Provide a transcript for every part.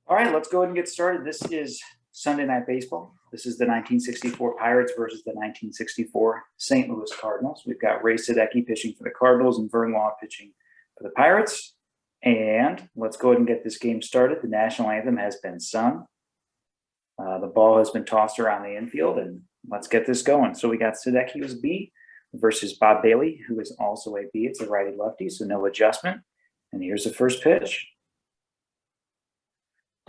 All right, let's go ahead and get started. This is Sunday Night Baseball. This is the 1964 Pirates versus the 1964 St. Louis Cardinals. We've got Ray Sadecki pitching for the Cardinals and Vern Law pitching for the Pirates. And let's go ahead and get this game started. The national anthem has been sung. The ball has been tossed around the infield, and let's get this going. So we got Sadecki, who's B, versus Bob Bailey, who is also a B. It's a righty-lefty, so no adjustment. And here's the first pitch.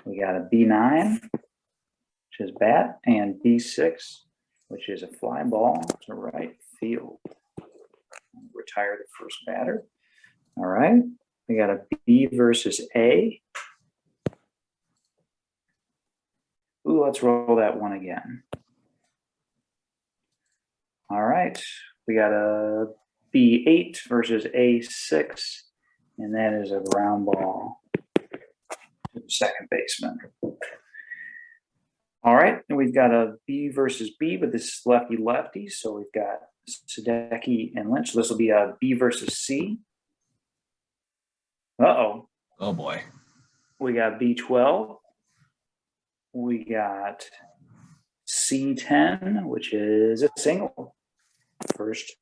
We got a B9, which is bat, and B6, which is a fly ball to right field. Retire the first batter. All right. We got a B versus A. Ooh, let's roll that one again. All right. We got a B8 versus A6, and that is a ground ball to the second baseman. All right. And we've got a B versus B, but this is lefty-lefty. So we've got Sadecki and Lynch. So this will be a B versus C. Uh-oh. Oh, boy. We got B12. We got C10, which is a single. First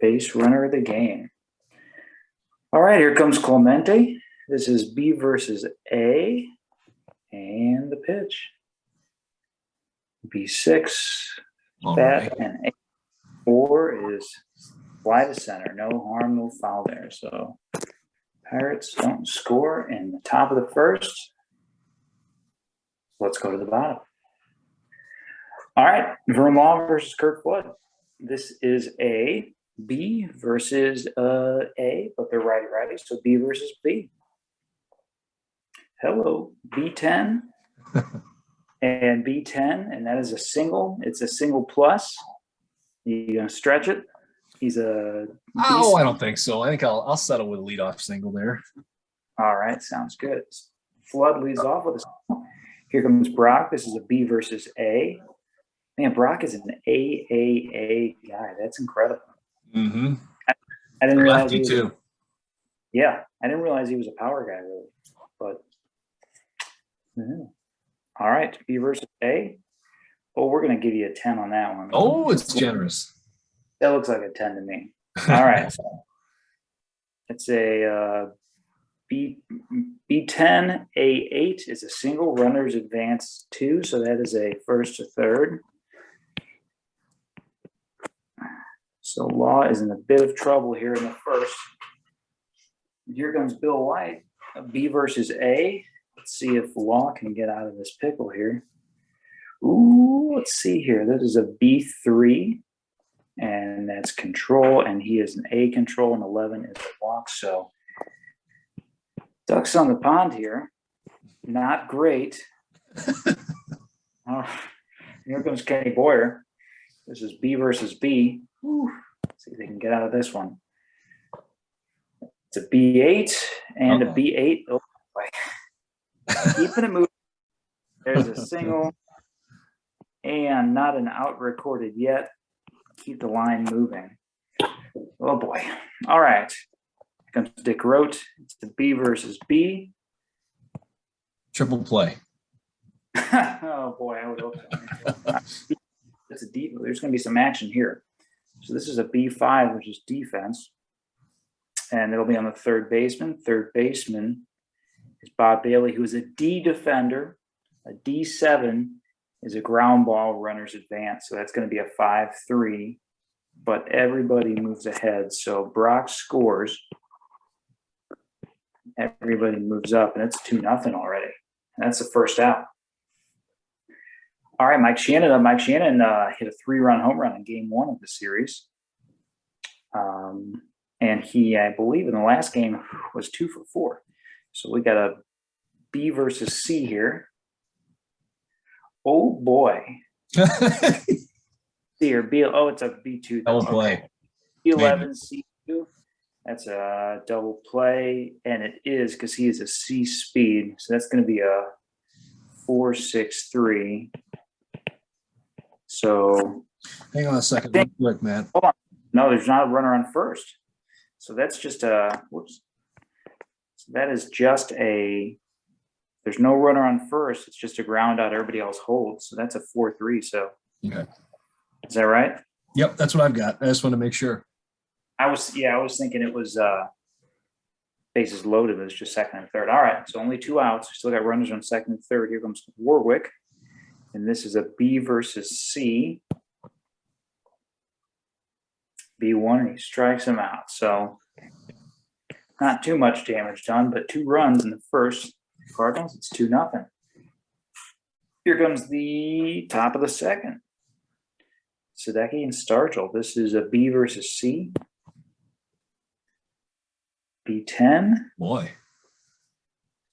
base runner of the game. All right, here comes Clemente. This is B versus A. And the pitch. B6, bat, and A4 is fly to center. No harm, no foul there. So Pirates don't score in the top of the first. Let's go to the bottom. All right, Vern Law versus Kirk Flood. This is a B versus A, but they're righty-righty, so B versus B. Hello, B10 and B10, and that is a single. It's a single plus. You gonna stretch it? He's a. Oh, I don't think so. I think I'll settle with a leadoff single there. All right, sounds good. Flood leads off with a single. Here comes Brock. This is a B versus A. Man, Brock is an AAA guy. That's incredible. Mm-hmm. I didn't realize he was too. I didn't realize he was a power guy, really. But all right, B versus A. Oh, we're going to give you a 10 on that one. Oh, it's generous. That looks like a 10 to me. All right. So it's a B10, A8 is a single, runners advance 2, so that is a first to third. So Law is in a bit of trouble here in the first. Here comes Bill White, a B versus A. Let's see if Law can get out of this pickle here. Ooh, let's see here. This is a B3, and that's control, and he is an A control, and 11 is a walk. So ducks on the pond here. Not great. Here comes Kenny Boyer. This is B versus B. Ooh, let's see if they can get out of this one. It's a B8 and a B8. Oh, boy. Keeping it moving. There's a single and not an out recorded yet. Keep the line moving. Oh, boy. All right. Here comes Dick Rote. It's the B versus B. Triple play. Oh, boy. I would hope so. It's a deep. There's going to be some action here. So this is a B5, which is defense. And it'll be on the third baseman. Third baseman is Bob Bailey, who is a D defender. A D7 is a ground ball, runners advance. So that's going to be a 5-3. But everybody moves ahead. So Brock scores. Everybody moves up, and it's 2-0 already. And that's the first out. All right, Mike Shannon hit a 3-run home run in game 1 of the series. And he, I believe, in the last game was 2 for 4. So we got a B versus C here. Oh, boy. C or B. Oh, it's a B2. Double play. B11, C2. That's a double play. And it is because he is a C speed. So that's going to be a 4-6-3. So hang on a second, real quick, man. Hold on. No, there's not a runner on first. So that's just a whoops. So that is just a There's no runner on first. It's just a ground out. Everybody else holds. So that's a 4-3. So Okay. is that right? Yep, that's what I've got. I just want to make sure. I was thinking it was bases loaded. It was just second and third. All right. So only 2 outs. We still got runners on second and third. Here comes Warwick. And this is a B versus C. B1, and he strikes him out. So not too much damage done, but 2 runs in the first. Cardinals, it's 2-0. Here comes the top of the second. Sadecki and Stargell. This is a B versus C. B10. Boy.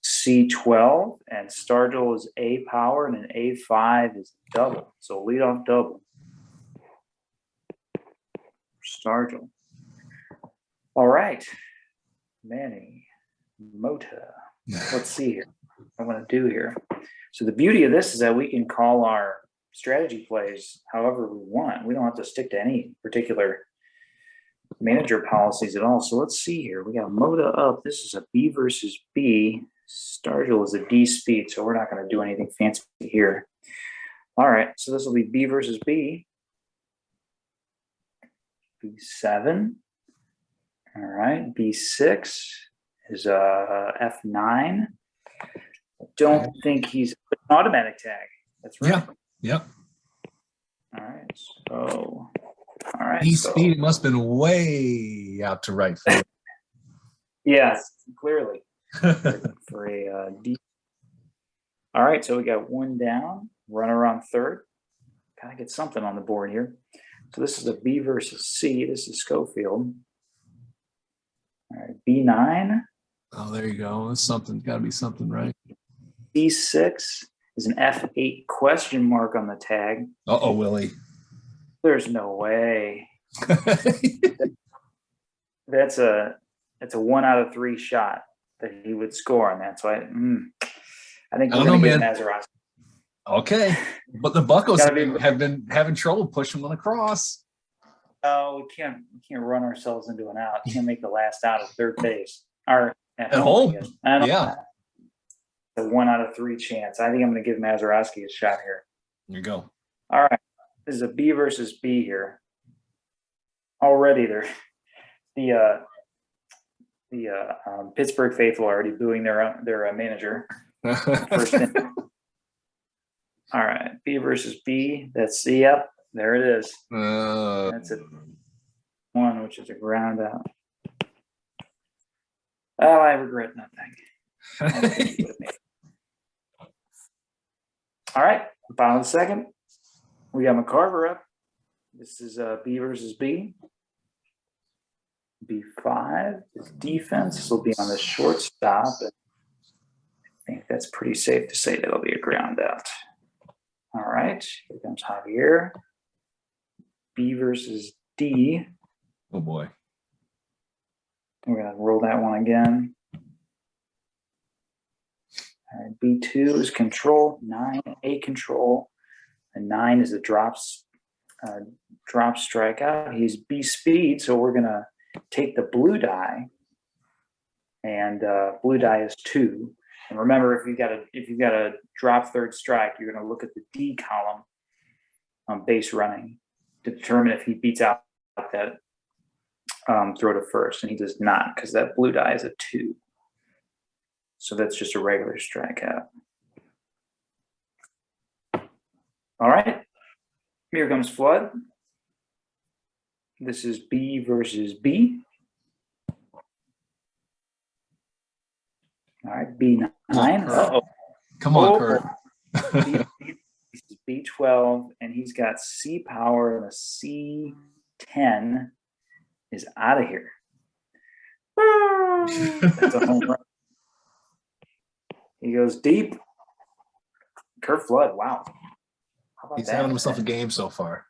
C12. And Stargell is A power, and an A5 is double. So leadoff double. Stargell. All right. Manny Mota. Let's see here. What I want to do here. So the beauty of this is that we can call our strategy plays however we want. We don't have to stick to any particular manager policies at all. So let's see here. We got Mota up. This is a B versus B. Stargell is a D speed, so we're not going to do anything fancy here. All right. So this will be B versus B. B7. All right. B6 is F9. I don't think he's an automatic tag. That's right. Yeah. Yep. All right. So, all right. D speed must have been way out to right field. Yes, clearly. For a D. All right. So we got 1 down, runner on third. Kind of get something on the board here. So this is a B versus C. This is Schofield. All right. B9. Oh, there you go. That's something. Got to be something, right? B6 is an F8 question mark on the tag. Uh-oh, Willie. There's no way. That's a 1 out of 3 shot that he would score on that. So I think we're going to get Mazeroski. Okay, but the Buccos have been having trouble pushing one across. Oh, we can't run ourselves into an out. Can't make the last out at third base. Or at home. Yeah. A 1 out of 3 chance. I think I'm going to give Mazeroski a shot here. There you go. All right. This is a B versus B here. Already there. The Pittsburgh faithful are already booing their manager. First inning. All right. B versus B. That's C. Yep. There it is. That's a 1, which is a ground out. Oh, I regret nothing. All right, bottom of the second. We got McCarver up. This is B versus B. B5 is defense. This will be on the shortstop. I think that's pretty safe to say that'll be a ground out. All right, here comes Javier. B versus D. Oh boy. We're going to roll that one again. All right, B2 is control, 9, A control, and 9 is a drop strikeout. He's B speed, so we're going to take the blue die, and blue die is 2. And remember, if you've got a drop third strike, you're going to look at the D column on base running to determine if he beats out that throw to first, and he does not because that blue die is a 2. So that's just a regular strikeout. All right. Here comes Flood. This is B versus B. All right, B9. Uh-oh. Come on, Kurt. This is B12, and he's got C power, and a C10 is out of here. That's a home run. He goes deep. Kurt Flood, wow. How about He's that? having himself a game so far.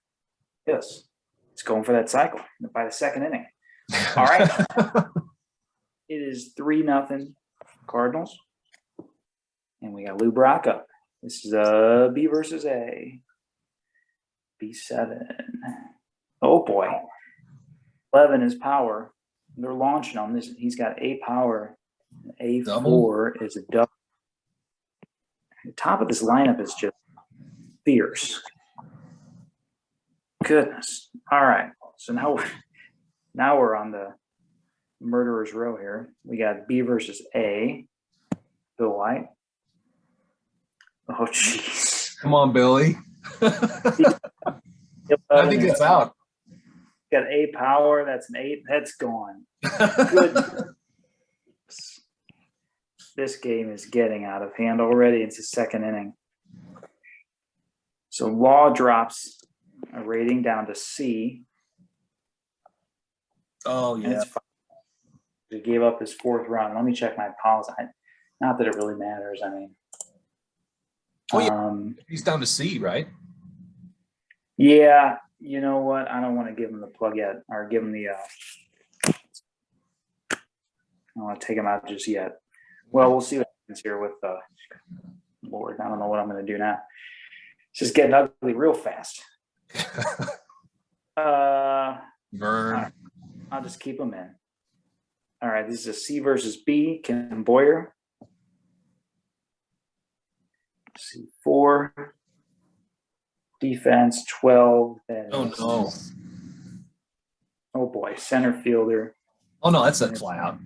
Yes. He's going for that cycle by the second inning. All right. It is 3-0 Cardinals. And we got Lou Brock up. This is a B versus A. B7. Oh boy. 11 is power. They're launching on this. He's got A power. A4 is a double. The top of this lineup is just fierce. Goodness. All right. So now we're on the murderer's row here. We got B versus A. Bill White. Oh, jeez. Come on, Billy. I think it's out. Got A power. That's an 8. That's gone. Good. This game is getting out of hand already. It's the second inning. So Law drops a rating down to C. Oh, yeah. He gave up his 4th run. Let me check my policy. Not that it really matters. I mean, He's down to C, right? Yeah, you know what? I don't want to give him the plug yet, or give him the. I don't want to take him out just yet. Well, we'll see what happens here with Lord. I don't know what I'm going to do now. It's just getting ugly real fast. Vern. I'll just keep him in. All right, this is a C versus B. Ken Boyer. C4. Defense 12. Oh, no. Oh, boy. Center fielder. Oh, no, that's a fly out.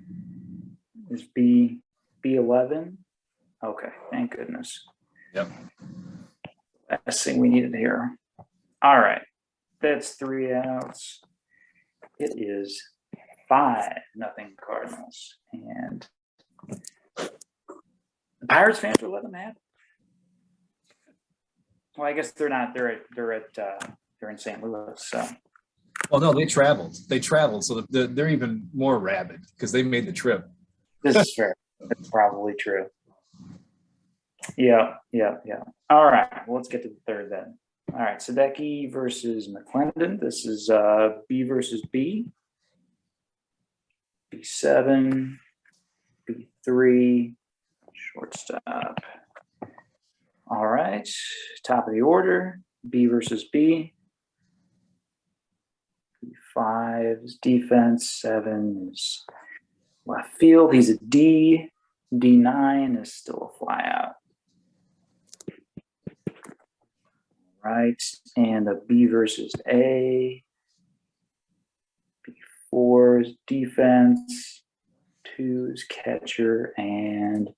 Is B11. Okay, thank goodness. Yep. Last thing we needed here. All right. That's 3 outs. It is 5-0 Cardinals. And the Pirates fans are letting them have it. Well, I guess they're not. They're in St. Louis. So. Well, no, they traveled. So they're even more rabid because they made the trip. This is fair. That's probably true. Yeah. All right. Well, let's get to the third then. All right. Sadecki versus McClendon. This is B versus B. B7. B3. Shortstop. All right. Top of the order. B versus B. B5 is defense. 7 is left field. He's a D. D9 is still a fly out. Right. And a B versus A. B4 is defense. 2 is catcher. And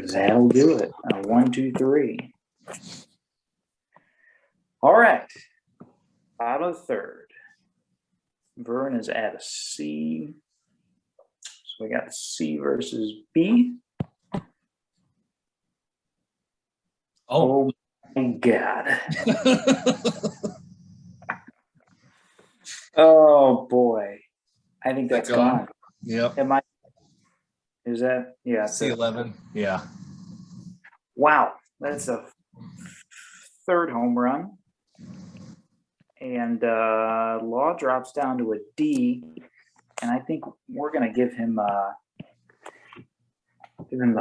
that'll do it. 1, 2, 3. All right. Bottom of the third. Vern is at a C. So we got C versus B. Oh my God. Oh boy. I think that's gone. Yep. Is that? Yeah. C11. Yeah. Wow. That's a 3rd home run. And Law drops down to a D. And I think we're going to give him the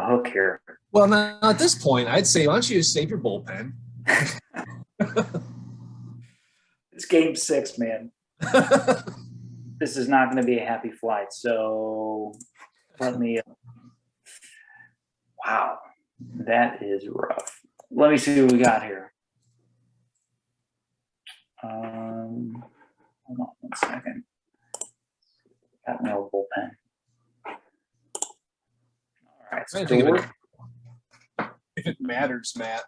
hook here. Well, now at this point, I'd say, why don't you save your bullpen? It's game 6, man. This is not going to be a happy flight. So let me. Wow, that is rough. Let me see what we got here. Hold on 1 second. Got no bullpen. All right, so if it matters, Matt,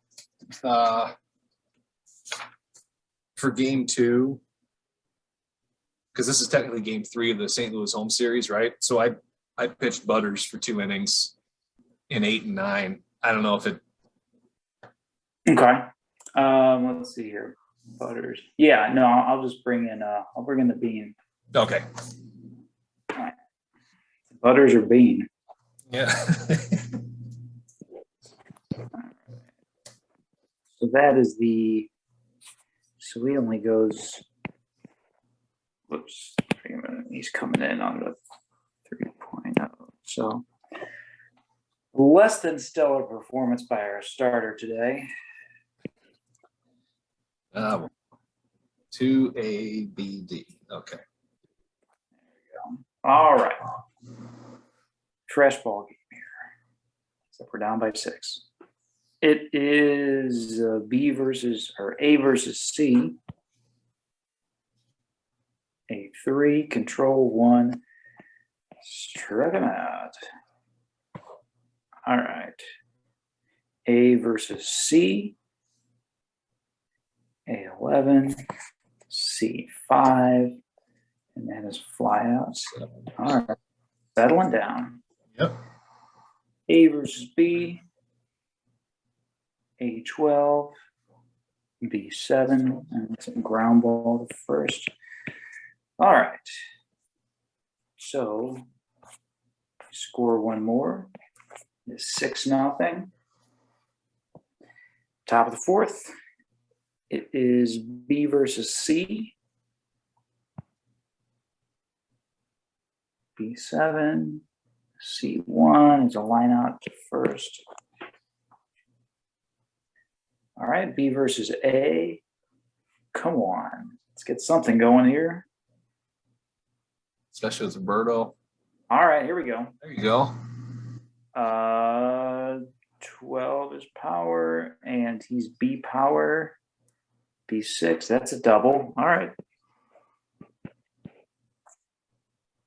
for game 2, because this is technically game 3 of the St. Louis home series, right? So I pitched Butters for 2 innings in 8 and 9. I don't know if it. Okay. Let's see here. Butters. Yeah, no, I'll just bring in the Bean. Okay. All right. Butters or Bean? Yeah. So that is so he only goes, whoops, he's coming in on the 3.0. So less than stellar performance by our starter today. 2 A B D. Okay. There we go. All right. Trash ball game here. So we're down by 6. It is B versus or A versus C. A3, control 1. Struck him out. All right. A versus C. A11, C5, and that is flyouts. All right. Settling down. Yep. A versus B. A12, B7, and some ground ball to first. All right. So score one more. It's 6-0. Top of the fourth. It is B versus C. B7, C1 is a line out to first. All right, B versus A. Come on, let's get something going here. Especially with Roberto. All right, here we go. There you go. 12 is power, and he's B power. B6, that's a double. All right.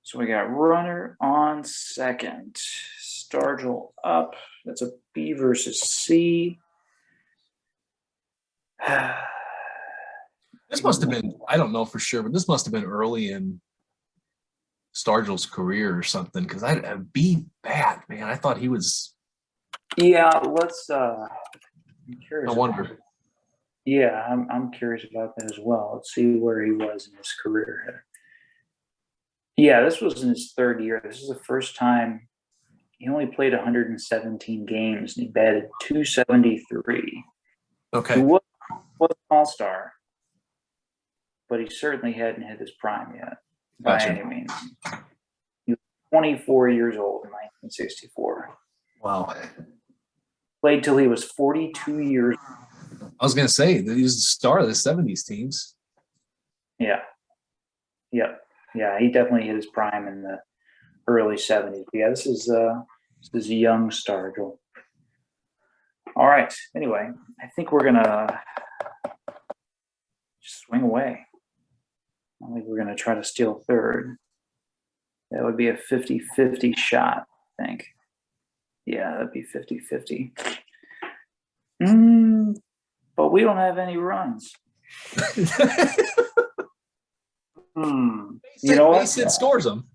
So we got runner on second. Stargell up. That's a B versus C. This must have been, I don't know for sure, but this must have been early in Stargell's career or something, because I'd be bad, man. I thought he was. Yeah, let's I'm curious. I wonder. Yeah, I'm curious about that as well. Let's see where he was in his career. Yeah, this was in his third year. This is the first time he only played 117 games and he batted 273. Okay. He was an all-star, but he certainly hadn't hit his prime yet by any means. He was 24 years old in 1964. Wow. Played till he was 42 years old. I was going to say that he was the star of the 70s teams. Yeah. Yep. Yeah, he definitely hit his prime in the early 70s. Yeah, this is a young Stargell. All right. Anyway, I think we're gonna swing away. I think we're gonna try to steal third. That would be a 50-50 shot, I think. Yeah, that'd be 50-50. But we don't have any runs. You know what? It scores them.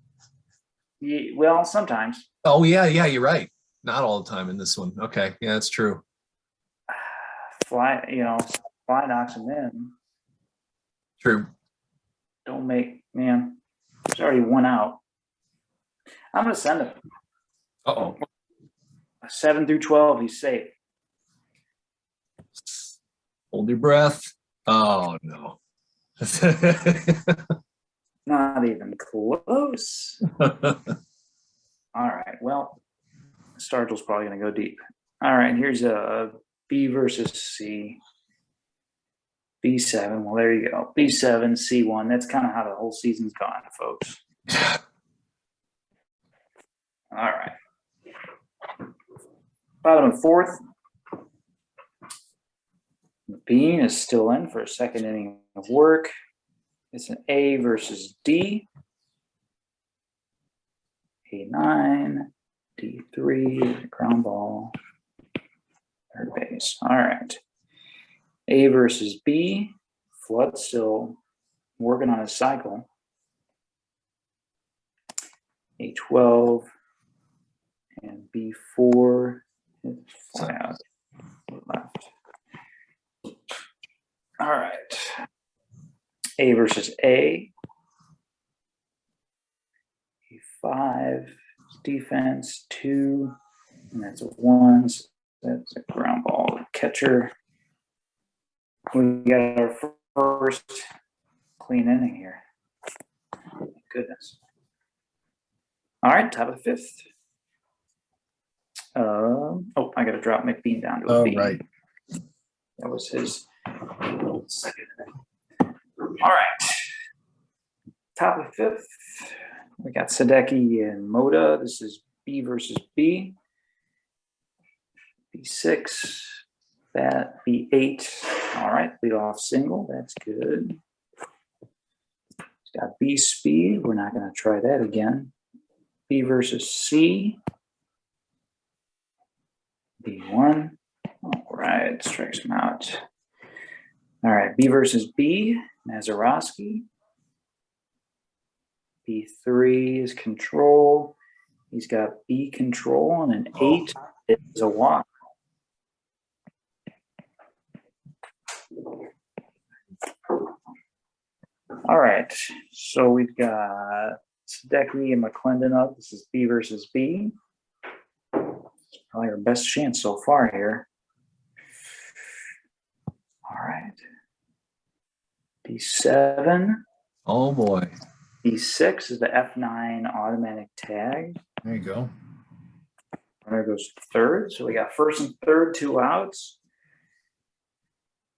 Yeah, well, sometimes. Oh, yeah, you're right. Not all the time in this one. Okay, yeah, that's true. Fly knocks him in. True. Don't make, man, there's already one out. I'm going to send him. Uh-oh. 7 through 12, he's safe. Hold your breath. Oh, no. Not even close. All right. Well, Stargell's probably going to go deep. All right. Here's a B versus C. B7. Well, there you go. B7, C1. That's kind of how the whole season's gone, folks. All right. Bottom of fourth. Bean is still in for a second inning of work. It's an A versus D. A9, D3, ground ball, third base. All right. A versus B. Flood still working on his cycle. A12 and B4. Fly out left. All right. A versus A. A5, defense, 2, and that's a 1. So that's a ground ball. Catcher. We got our first clean inning here. Goodness. All right, top of the fifth. I got to drop McBean down to a B. Right. That was his second inning. All right. Top of the fifth. We got Sadecki and Moda. This is B versus B. B6, Bat B8. All right, lead off single. That's good. He's got B speed. We're not going to try that again. B versus C. B1. All right, strikes him out. All right, B versus B. Mazeroski. B3 is control. He's got B control, and an 8 is a walk. All right, so we've got Sadecki and McClendon up. This is B versus B. Probably our best chance so far here. All right. B7. Oh boy. B6 is the F9 automatic tag. There you go. Runner goes third. So we got first and third, 2 outs.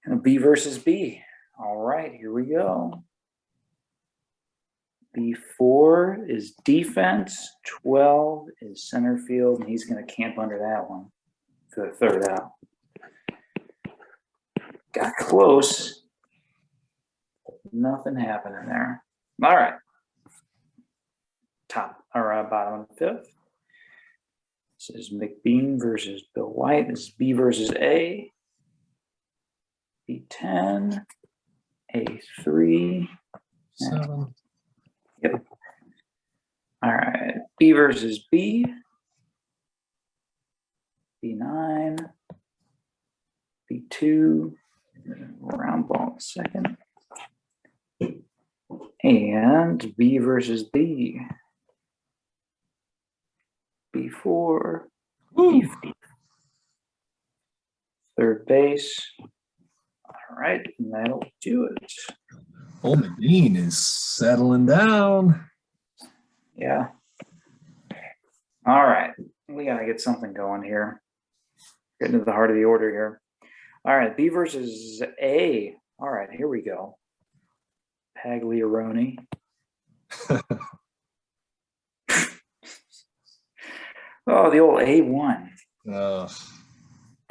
And B versus B. All right, here we go. B4 is defense. 12 is center field, and he's going to camp under that one for the third out. Got close. Nothing happening there. All right. Bottom of the 5th. This is McBean versus Bill White. This is B versus A. B10. A3. 7. Yep. All right. B versus B. B9. B2. Round ball second. And B versus B. B4. B5. Third base. All right, and that'll do it. Old McBean is settling down. Yeah. All right, we got to get something going here. Getting to the heart of the order here. All right, B versus A. All right, here we go. Pagliaroni. Oh, the old A1.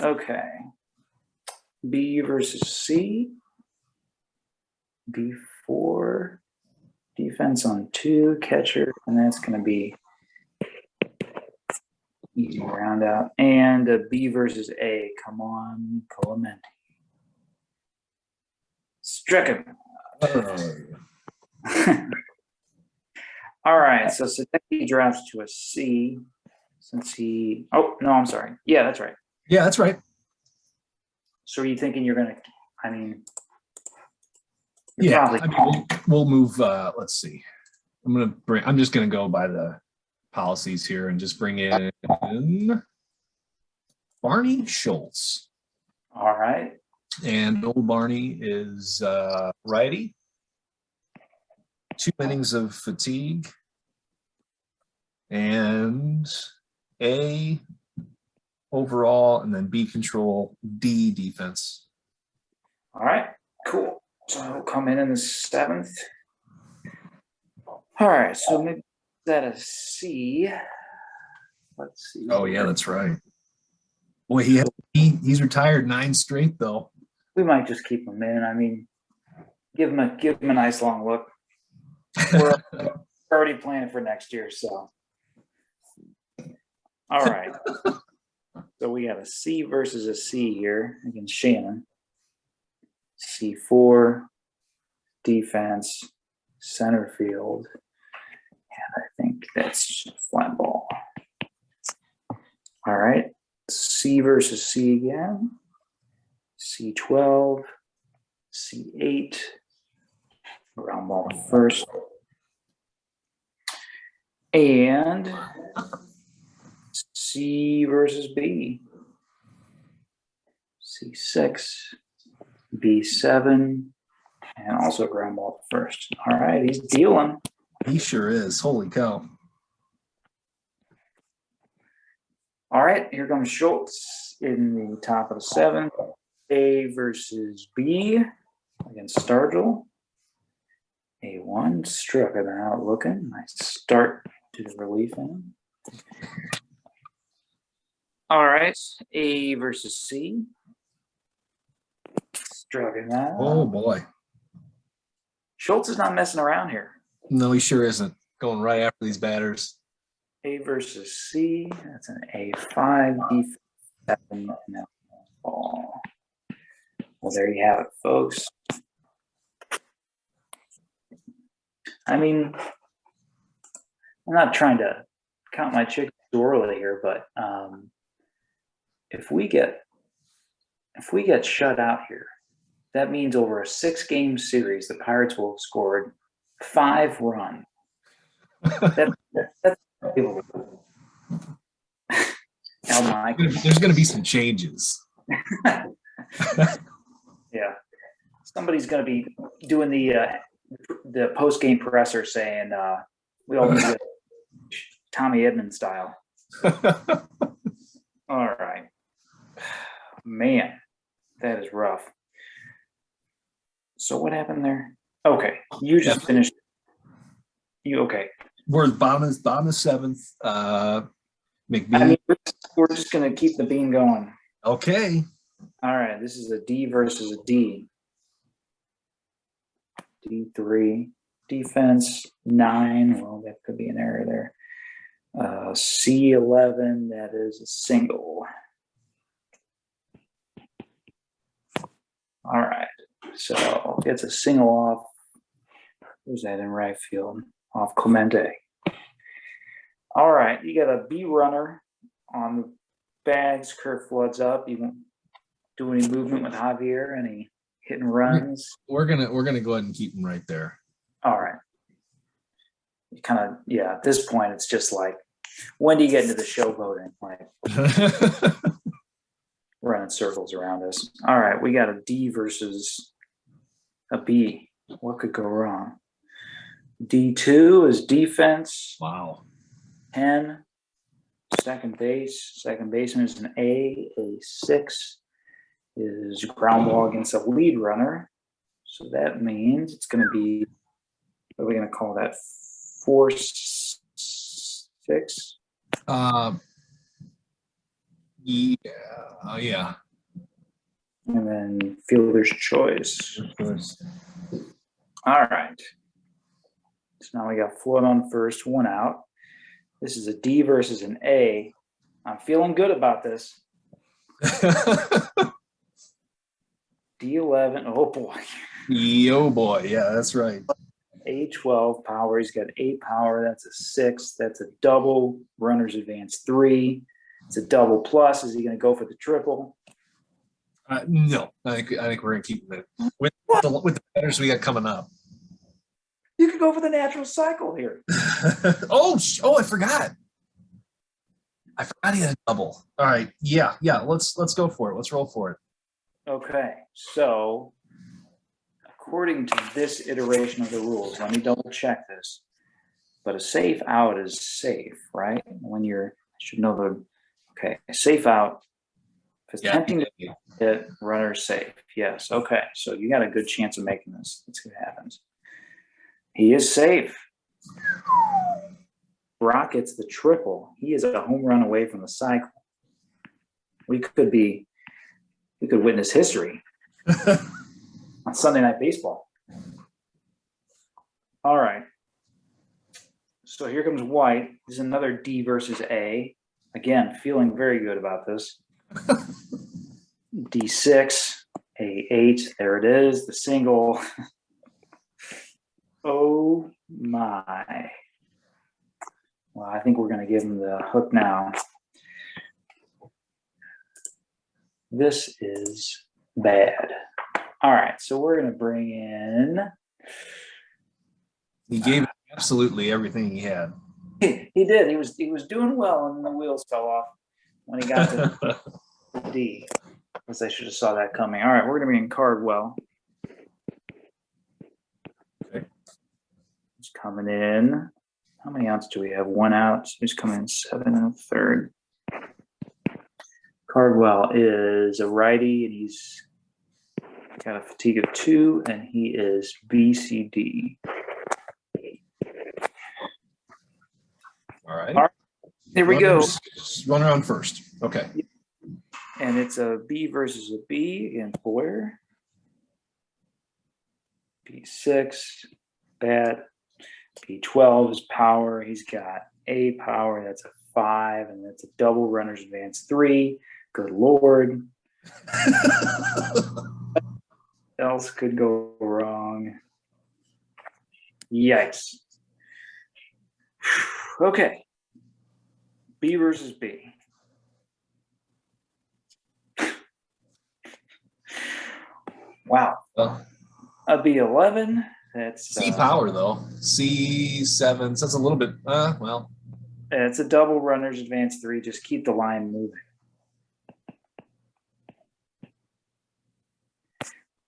Okay. B versus C. B4. Defense on 2, catcher, and that's going to be easy round out. And a B versus A. Come on, Clemente. Struck him. All right, so Sadecki drops to a C since he. Oh no, I'm sorry. Yeah, that's right. Yeah, that's right. So are you thinking you're gonna? I mean, Yeah, I mean, we'll move. Let's see. I'm just gonna go by the policies here and just bring in Barney Schultz. All right. And old Barney is righty. 2 innings of fatigue. And A overall, and then B control, D defense. All right, cool. So he'll come in the 7th. All right, so maybe that a C. Let's see. Oh yeah, that's right. Boy, he's retired 9 straight though. We might just keep him in. I mean, give him a nice long look. We're already planning for next year, so. All right. So we got a C versus a C here against Shannon. C4, defense, center field. And I think that's just a flat ball. All right. C versus C again. C12, C8. Round ball first. And C versus B. C6, B7, and also ground ball first. All right, he's dealing. He sure is. Holy cow. All right, here comes Schultz in the top of the 7th. A versus B against Stargell. A1 struck him out looking. Nice start to the relief inning. All right, A versus C. Drugging that. Oh boy. Schultz is not messing around here. No, he sure isn't. Going right after these batters. A versus C. That's an A5, D7, and now ball. Well, there you have it, folks. I mean, I'm not trying to count my chickens too early here, but if we get shut out here, that means over a 6-game series, the Pirates will have scored 5 runs. That's unbelievable. There's going to be some changes. Yeah, somebody's going to be doing the post-game presser saying we all need to Tommy Edmond style. All right, man, that is rough. So what happened there? Okay, you just finished. You okay? We're bottom of 7th. McBean. I mean, we're just gonna keep the beam going. Okay. All right, this is a D versus a D. D3 defense 9. Well, that could be an error there. C11. That is a single. All right, so gets a single off. Who's that in right field? Off Clemente. All right, you got a B runner on the bags. Kurt Flood's up. You won't do any movement with Javier? Any hit and runs? We're gonna go ahead and keep him right there. All right. You kind of, yeah. At this point, it's just like, when do you get into the showboating? Like running circles around us. All right, we got a D versus a B. What could go wrong? D2 is defense. Wow. 10. Second base. Second baseman is an A. A6 is ground ball against a lead runner. So that means it's going to be, what are we going to call that? 4-6? Yeah. And then fielder's choice. All right. So now we got Flood on first, 1 out. This is a D versus an A. I'm feeling good about this. D11. Oh boy. Yo boy. Yeah, that's right. A12 power. He's got 8 power. That's a 6. That's a double. Runners advance 3. It's a double plus. Is he going to go for the triple? No, I think we're going to keep it with the batters we got coming up. You could go for the natural cycle here. Oh, I forgot. He had a double. All right. Yeah. Let's go for it. Let's roll for it. Okay. So according to this iteration of the rules, let me double check this. But a safe out is safe, right? When I should know okay, safe out. If it's tempting to hit, runner safe. Yes. Okay. So you got a good chance of making this. Let's see what happens. He is safe. Brock gets the triple. He is a home run away from the cycle. We could witness history on Sunday Night Baseball. All right. So here comes White. This is another D versus A. Again, feeling very good about this. D6, A8. There it is, the single. Oh my. Well, I think we're going to give him the hook now. This is bad. All right, so we're going to bring in. He gave absolutely everything he had. He did. He was doing well, and the wheels fell off when he got to the D. I guess I should have saw that coming. All right, we're going to be in Cardwell. Okay. He's coming in. How many outs do we have? 1 out. So he's coming in 7 1/3. Cardwell is a righty, and he's got a fatigue of 2, and he is BCD. All right. There we go. Run around first. Okay. And it's a B versus a B against Boyer. B6, bat. B12 is power. He's got a power. That's a 5, and that's a double runner's advance 3. Good Lord. Else could go wrong. Yikes. Okay. B versus B. Wow. Well, A B11. That's C power though. C7. So that's a little bit. Well. It's a double runner's advance 3. Just keep the line moving.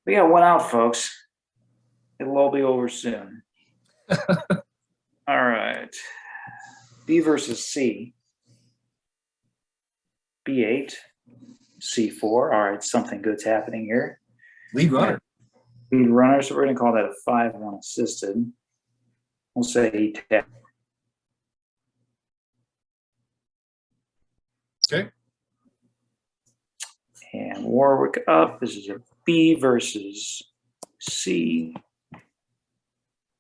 We got one out, folks. It'll all be over soon. All right. B versus C. B8. C4. All right, something good's happening here. Lead runner. Lead runner, so we're going to call that a 5-1 assisted. We'll say he tapped. Okay. And Warwick up. This is a B versus C.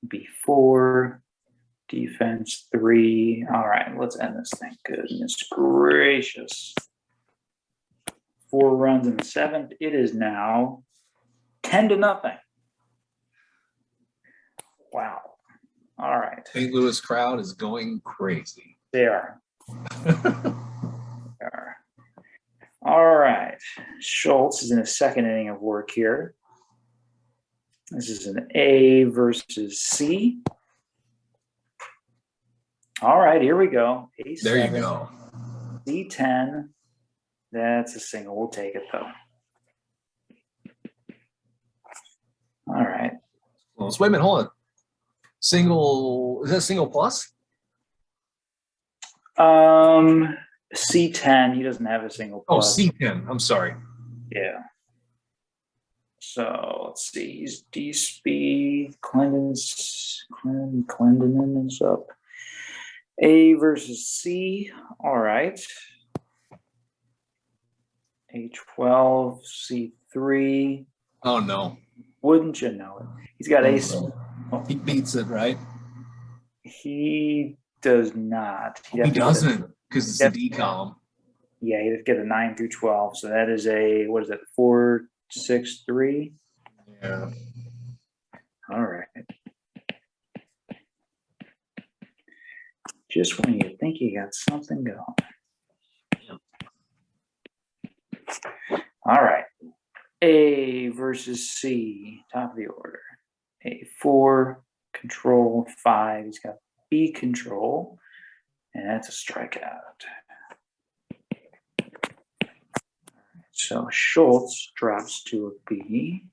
B4. Defense 3. All right, let's end this thing. Goodness gracious. 4 runs in the 7th. It is now 10-0. Wow. All right. St. Louis crowd is going crazy. They are. All right. Schultz is in his second inning of work here. This is an A versus C. All right, here we go. A7, There you go. C10. That's a single. We'll take it, though. All right. Well, wait a minute. Hold on. Single. Is that single plus? C10. He doesn't have a single Oh, plus. C10. I'm sorry. Yeah. So let's see. He's D speed. Clendon is up. A versus C. All right. A12, C3. Oh no. Wouldn't you know it? He's got A. He beats it, right? He does not. He doesn't, because it's a D column. Yeah, he'd get a 9 through 12. So that is a, what is that, 4, 6, 3? Yeah. All right. Just when you think you got something going. All right. A versus C, top of the order. A4, control 5. He's got B control, and that's a strikeout. So Schultz drops to a B.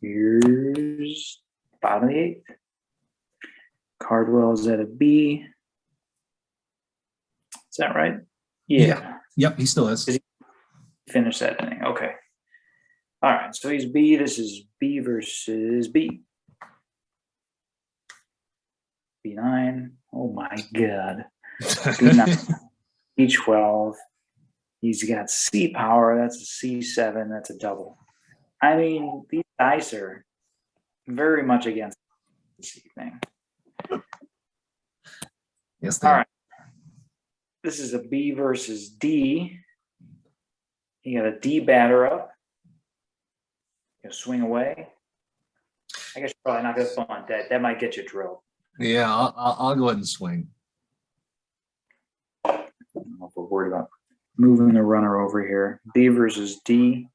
Here's bottom of the 8th. Cardwell's at a B. Is that right? Yeah. Yep, he still is. Finish that inning. Okay. All right. So he's B. This is B versus B. B9. Oh my God. B9. B12. He's got C power. That's a C7. That's a double. I mean, these dice are very much against this evening. Yes, all right. This is a B versus D. You got a D batter up. You swing away. I guess you're probably not going to bunt. That might get you drilled. Yeah, I'll go ahead and swing. I don't know if we're worried about moving the runner over here. B versus D.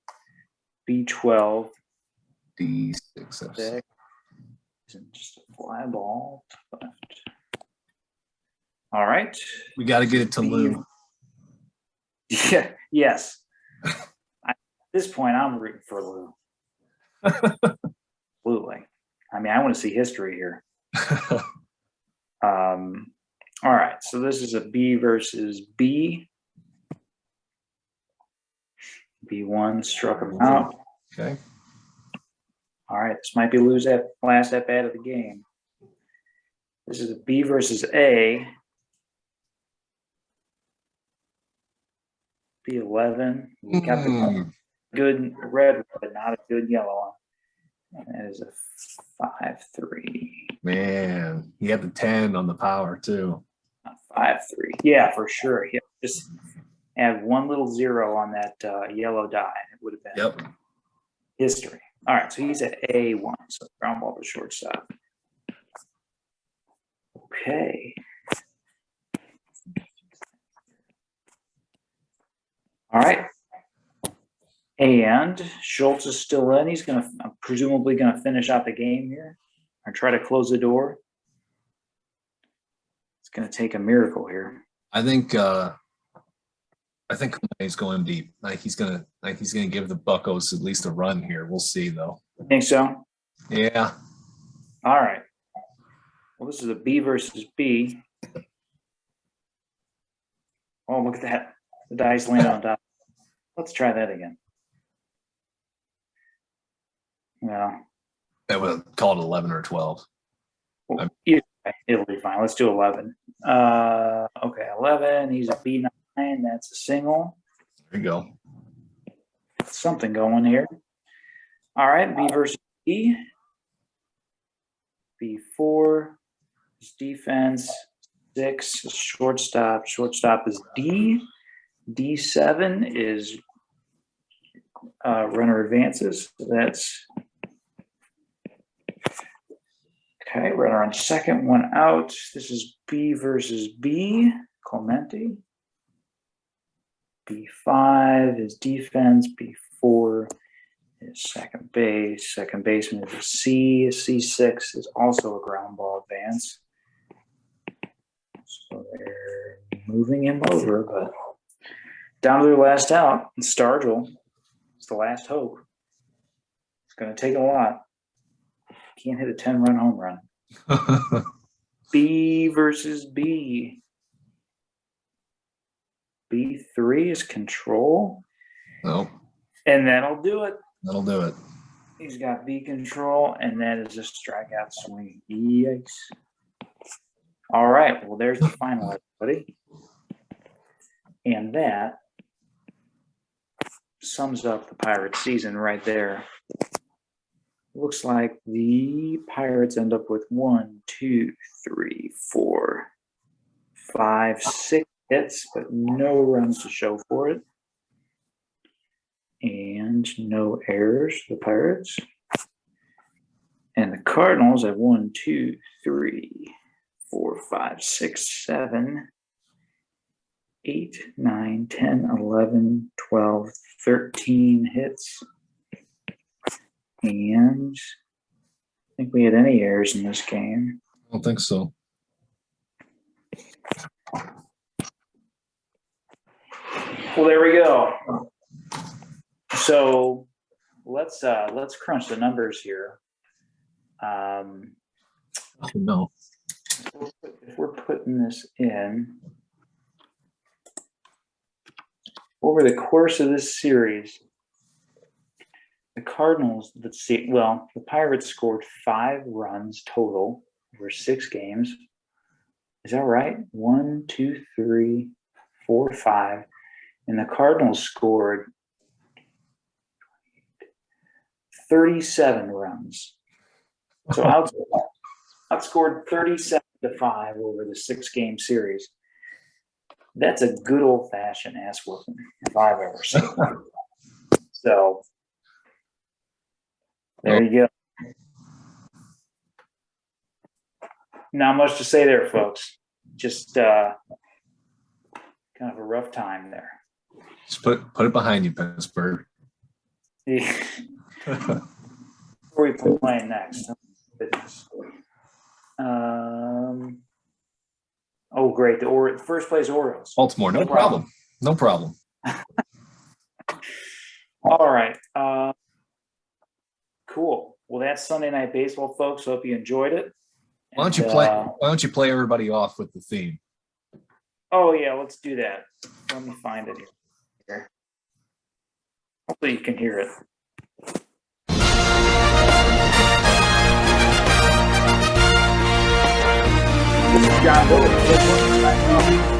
B12. D6. Isn't just a fly ball left. All right. We got to get it to Lou. Yeah. Yes. At this point, I'm rooting for Lou. Absolutely. I mean, I want to see history here. All right. So this is a B versus B. B1 struck him out. Okay. All right. This might be Lou's last at bat of the game. This is a B versus A. B11. We got the good red, but not a good yellow one. And that is a 5-3. Man, he had the 10 on the power too. 5-3. Yeah, for sure. Yeah, just add one little zero on that yellow die. It would have been history. All right, so he's at A1, so ground ball to shortstop. Okay. All right. And Schultz is still in. He's presumably gonna finish out the game here or try to close the door. It's gonna take a miracle here. I think he's going deep. He's gonna give the Buccos at least a run here. We'll see though. Think so? Yeah. All right. Well, this is a B versus B. Oh, look at that. The dice land on top. Let's try that again. Well, I would call it 11 or 12. either way, it'll be fine. Let's do 11. Okay, 11. He's a B9. That's a single. There you go. Something going here. All right, B versus B. B4 is defense. 6 is shortstop. Shortstop is D. D7 is runner advances. That's okay. Runner on second, one out. This is B versus B. Clemente. B5 is defense. B4 is second base. Second baseman is a C. C6 is also a ground ball advance. So they're moving him over, but down to their last out. Stargell. It's the last hope. It's going to take a lot. Can't hit a 10-run home run. B versus B. B3 is control. Nope. And that'll do it. That'll do it. He's got B control, and that is a strikeout swing. Yikes. All right. Well, there's the final, everybody. And that sums up the Pirates season right there. Looks like the Pirates end up with 1, 2, 3, 4, 5, 6 hits, but no runs to show for it. And no errors for the Pirates. And the Cardinals have 1, 2, 3, 4, 5, 6, 7, 8, 9, 10, 11, 12, 13 hits. And I think we had any errors in this game. I don't think so. Well, there we go. So let's crunch the numbers here. No. If we're putting this in over the course of this series, the Cardinals, the Pirates scored 5 runs total over 6 games. Is that right? 1, 2, 3, 4, 5. And the Cardinals scored 37 runs. So outscored 37-5 over the 6-game series. That's a good old-fashioned ass whooping if I've ever seen one. So there you go. Not much to say there, folks. Just kind of a rough time there. Just put it behind you, Pittsburgh. Where we playing next? Oh, great. The first place Orioles. Baltimore, no problem. No problem. All right. Cool. Well, that's Sunday Night Baseball, folks. Hope you enjoyed it. Why don't you play everybody off with the theme? Oh, yeah, let's do that. Let me find it here. Hopefully you can hear it. John Willis.